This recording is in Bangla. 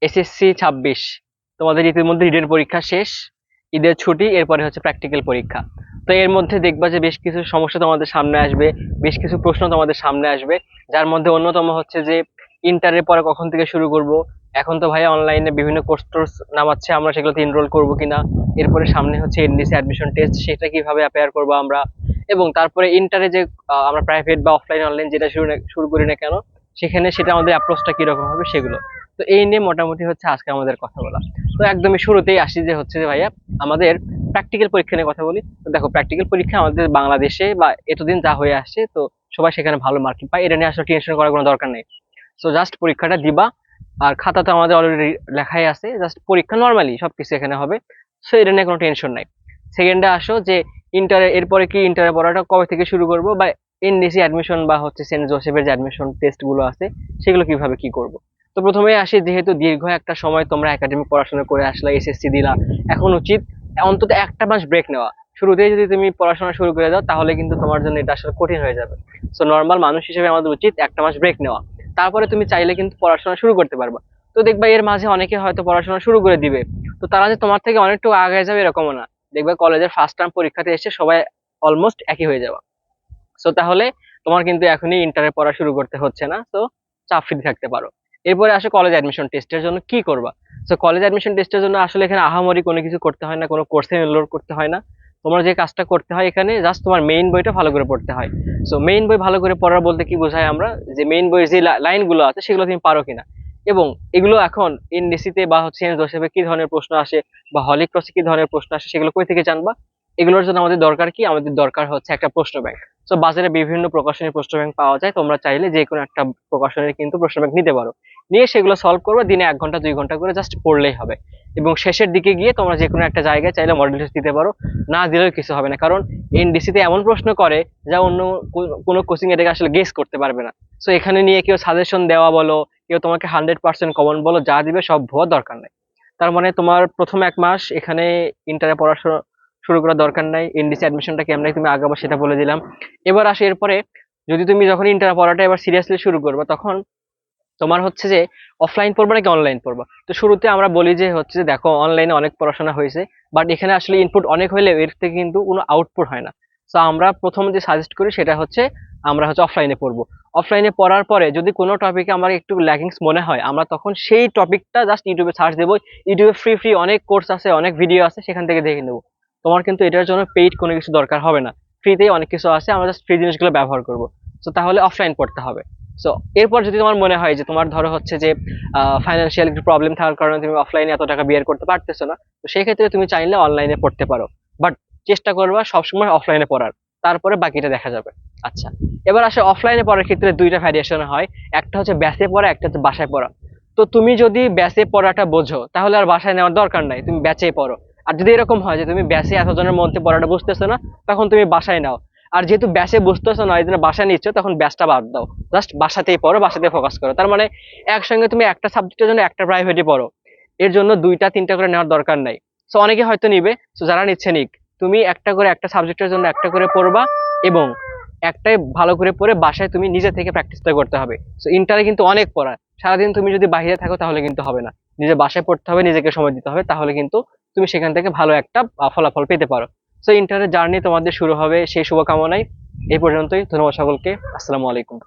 এসএসসি 26 তোমাদের ইতিমধ্যে ঈদের পরীক্ষা শেষ, ঈদের ছুটি, এরপরে হচ্ছে প্র্যাকটিক্যাল পরীক্ষা। তো এর মধ্যে দেখবা যে বেশ কিছু সমস্যা তোমাদের সামনে আসবে, বেশ কিছু প্রশ্ন তোমাদের সামনে আসবে। যার মধ্যে অন্যতম হচ্ছে যে ইন্টারের পরে কখন থেকে শুরু করব। এখন তো ভাইয়া অনলাইনে বিভিন্ন কোর্স টোর্স নামাচ্ছে, আমরা সেগুলোতে এনরোল করব কিনা। এরপরে সামনে হচ্ছে এনডিসি অ্যাডমিশন টেস্ট, সেটা কিভাবে অ্যাপেয়ার করবো আমরা। এবং তারপরে ইন্টারে যে আমরা প্রাইভেট বা অফলাইন অনলাইন যেটা শুরু করি না কেন, সেখানে সেটা আমাদের অ্যাপ্রোচটা কিরকম হবে সেগুলো। তো এই নিয়ে মোটামুটি হচ্ছে আজকে আমাদের কথা বলা। তো একদমই শুরুতেই আসি যে হচ্ছে যে ভাইয়া আমাদের প্র্যাকটিক্যাল পরীক্ষা নিয়ে কথা বলি। তো দেখো, প্র্যাকটিক্যাল পরীক্ষা আমাদের বাংলাদেশে বা এতদিন যা হয়ে আসছে, তো সবাই সেখানে ভালো মার্কিং পায়, এটা নিয়ে আসলে টেনশন করার কোনো দরকার নেই। সো জাস্ট পরীক্ষাটা দিবা, আর খাতা তো আমাদের অলরেডি লেখাই আছে, জাস্ট পরীক্ষা নর্মালি সবকিছু এখানে হবে। সো এটা নিয়ে কোনো টেনশন নাই। সেকেন্ডে আসো যে ইন্টারে, এরপরে কি ইন্টারে পড়াটা কবে থেকে শুরু করবো, বা এনডিসি অ্যাডমিশন বা হচ্ছে সেন্ট জোসেফের যে অ্যাডমিশন টেস্ট গুলো আছে সেগুলো কিভাবে কি করব। তো প্রথমে আসি, যেহেতু দীর্ঘ একটা সময় তোমরা একাডেমিক পড়াশোনা করে আসলা, এসএসসি দিলা, এখন উচিত অন্তত একটা মাস ব্রেক নেওয়া। শুরুতেই যদি তুমি পড়াশোনা শুরু করে দাও তাহলে কিন্তু তোমার জন্য এটা আসলে কঠিন হয়ে যাবে। সো নর্মাল মানুষ হিসেবে আমাদের উচিত একটা মাস ব্রেক নেওয়া, তারপরে তুমি চাইলে কিন্তু পড়াশোনা শুরু করতে পারবা। তো দেখবা এর মাঝে অনেকে হয়তো পড়াশোনা শুরু করে দিবে, তো তারা যে তোমার থেকে অনেকটু আগে যাবে এরকমও না। দেখবে কলেজের ফার্স্ট টার্ম পরীক্ষাতে এসে সবাই অলমোস্ট একই হয়ে যাবে। সো তাহলে তোমার কিন্তু এখনই ইন্টারে পড়া শুরু করতে হচ্ছে না, তো চাপ ফ্রি থাকতে পারো। এরপরে আসে কলেজ অ্যাডমিশন টেস্টের জন্য কি করবা। সো কলেজ অ্যাডমিশন টেস্টের জন্য আসলে এখানে আহামরি কোনো কিছু করতে হয় না, কোনো কোর্সে এনরোল করতে হয় না। তোমার যে কাজটা করতে হয় এখানে, জাস্ট তোমার মেইন বইটা ভালো করে পড়তে হয়। সো মেইন বই ভালো করে পড়ার বলতে কি বোঝায় আমরা, যে মেইন বইয়ের যে লাইনগুলো আছে সেগুলো তুমি পারো কিনা। এবং এগুলো এখন এনডিসিতে বা হচ্ছে সেন্ট জোসেফে কি ধরনের প্রশ্ন আসে, বা হলি ক্রসে কি ধরনের প্রশ্ন আসে, সেগুলো কই থেকে জানবা। এগুলোর জন্য আমাদের দরকার কি, আমাদের দরকার হচ্ছে একটা প্রশ্ন ব্যাংক। তো বাজারে বিভিন্ন প্রকাশনীর প্রশ্ন ব্যাংক পাওয়া যায়, তোমরা চাইলে যে কোনো একটা প্রকাশনীর কিন্তু প্রশ্ন ব্যাংক নিতে পারো। নিয়ে সেগুলো সলভ করবে, দিনে 1 ঘন্টা 2 ঘন্টা করে জাস্ট পড়লেই হবে। এবং শেষের দিকে গিয়ে তোমরা যে কোনো একটা জায়গায় চাইলে মডেল টেস্ট দিতে পারো, না দিলেও কিছু হবে না, কারণ এনডিসিতে এমন প্রশ্ন করে যা অন্য কোনো কোচিং এটাকে আসলে গেস করতে পারবে না। সো এখানে নিয়ে কেউ সাজেশন দেওয়া বলো, কেউ তোমাকে 100% কমন বলো, যা দিবে সব ভুয়া, দরকার নেই। তার মানে তোমার প্রথম 1 মাস এখানে ইন্টারে পড়াশোনা শুরু করার দরকার নাই। এনডিসি অ্যাডমিশনটা কেমনে তুমি আগাবো সেটা বলে দিলাম। এবার আসে এরপরে, যদি তুমি যখন ইন্টার পড়াটা এবার সিরিয়াসলি শুরু করবে, তখন তোমার হচ্ছে যে অফলাইন পড়বা নাকি অনলাইন পড়বা। তো শুরুতে আমরা বলি যে হচ্ছে যে দেখো, অনলাইনে অনেক পড়াশোনা হয়েছে, বাট এখানে আসলে ইনপুট অনেক হলে এর থেকে কিন্তু কোনো আউটপুট হয় না। তো আমরা প্রথম যে সাজেস্ট করি সেটা হচ্ছে আমরা হচ্ছে অফলাইনে পড়বো। অফলাইনে পড়ার পরে যদি কোনো টপিকে আমার একটু ল্যাকিংস মনে হয়, আমরা তখন সেই টপিকটা জাস্ট ইউটিউবে সার্চ দেবো। ইউটিউবে ফ্রি ফ্রি অনেক কোর্স আছে, অনেক ভিডিও আছে, সেখান থেকে দেখে নেবো। তোমার কিন্তু এটার জন্য পেইড কোনো কিছু দরকার হবে না, ফ্রিতেই অনেক কিছু আছে, আমরা জাস্ট ফ্রি জিনিসগুলো ব্যবহার করবো। তো তাহলে অফলাইন পড়তে হবে। সো এরপর যদি তোমার মনে হয় যে তোমার ধরো হচ্ছে যে ফাইন্যান্সিয়াল একটু প্রবলেম থাকার কারণে তুমি অফলাইনে এত টাকা বিয়ার করতে পারতেছো না, তো সেই ক্ষেত্রে তুমি চাইলে অনলাইনে পড়তে পারো। বাট চেষ্টা করবা সবসময় অফলাইনে পড়ার, তারপরে বাকিটা দেখা যাবে। আচ্ছা, এবার আসে অফলাইনে পড়ার ক্ষেত্রে দুইটা ভ্যারিয়েশন হয়, একটা হচ্ছে ব্যাচে পড়া, একটা হচ্ছে বাসায় পড়া। তো তুমি যদি ব্যাচে পড়াটা বোঝো তাহলে আর বাসায় নেওয়ার দরকার নাই, তুমি ব্যাচেই পড়ো। আর যদি এরকম হয় যে তুমি ব্যাচে এতজনের মধ্যে পড়াটা বুঝতেছো না, তখন তুমি বাসায় নাও। আর যেহেতু ব্যাচে বুঝতেছো না, এই জন্য বাসায় নিচ্ছ, তখন ব্যাচটা বাদ দাও, জাস্ট বাসাতেই পড়ো, বাসাতেই ফোকাস করো। তার মানে একসঙ্গে তুমি একটা সাবজেক্টের জন্য একটা প্রাইভেটই পড়ো, এর জন্য 2টা 3টা করে নেওয়ার দরকার নাই। সো অনেকে হয়তো নিবে, সো যারা নিচ্ছে নিক। তুমি একটা করে একটা সাবজেক্টের জন্য একটা করে পড়বা, এবং একটাই ভালো করে পড়ে বাসায় তুমি নিজে থেকে প্র্যাকটিসটা করতে হবে। সো ইন্টারে কিন্তু অনেক পড়া, সারাদিন তুমি যদি বাইরে থাকো তাহলে কিন্তু হবে না, নিজে বাসায় পড়তে হবে, নিজেকে সময় দিতে হবে, তাহলে কিন্তু তুমি সেখান থেকে ভালো একটা ফলাফল পেতে পারো। সো ইন্টারের জার্নি তোমাদের শুরু হবে সেই শুভকামনায়। এই পর্যন্তই, ধন্যবাদ সকলকে। আসসালামু আলাইকুম।